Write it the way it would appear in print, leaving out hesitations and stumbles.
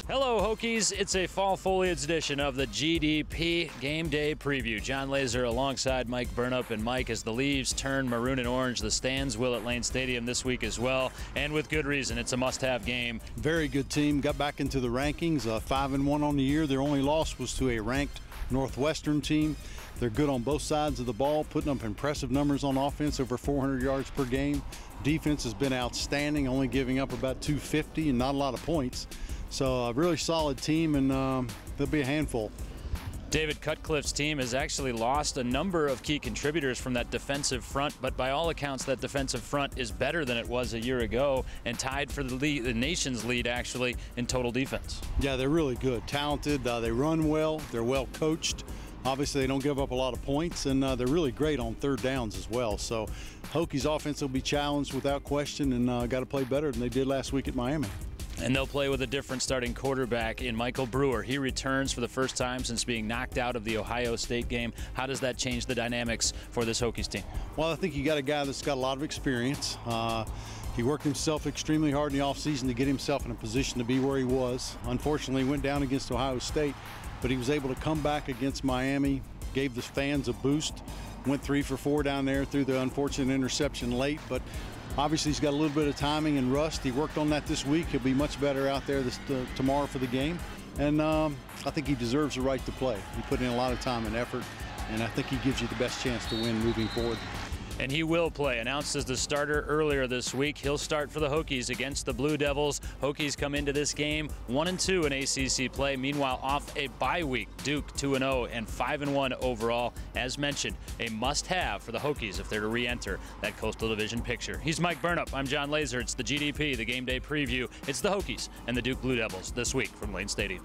Hello, Hokies. It's a fall foliage edition of the GDP Game Day preview. John Laaser alongside Mike Burnop. And Mike, as the leaves turn maroon and orange, the stands will at Lane Stadium this week as well, and with good reason. It's a must-have game. Very good team. Got back into the rankings, 5-1 on the year. Their only loss was to a ranked Northwestern team. They're good on both sides of the ball, putting up impressive numbers on offense, over 400 yards per game. Defense has been outstanding, only giving up about 250 and not a lot of points. So a really solid team, and they'll be a handful. David Cutcliffe's team has actually lost a number of key contributors from that defensive front, but by all accounts, that defensive front is better than it was a year ago and tied for the nation's lead, actually, in total defense. Yeah, they're really good, talented. They run well. They're well coached. Obviously, they don't give up a lot of points, and they're really great on third downs as well. So Hokies offense will be challenged without question, and got to play better than they did last week at Miami. And they'll play with a different starting quarterback in Michael Brewer. He returns for the first time since being knocked out of the Ohio State game. How does that change the dynamics for this Hokies team? Well, I think you got a guy that's got a lot of experience. He worked himself extremely hard in the offseason to get himself in a position to be where he was. Unfortunately, he went down against Ohio State, but he was able to come back against Miami, gave the fans a boost, went 3 for 4 down there through the unfortunate interception late, but obviously he's got a little bit of timing and rust. He worked on that this week. He'll be much better out there tomorrow for the game, and I think he deserves the right to play. He put in a lot of time and effort, and I think he gives you the best chance to win moving forward. And he will play. Announced as the starter earlier this week, he'll start for the Hokies against the Blue Devils. Hokies come into this game 1-2 in ACC play. Meanwhile, off a bye week, Duke 2-0 and 5-1 overall. As mentioned, a must-have for the Hokies if they're to re-enter that Coastal Division picture. He's Mike Burnop. I'm John Laaser. It's the GDP, the Game Day preview. It's the Hokies and the Duke Blue Devils this week from Lane Stadium.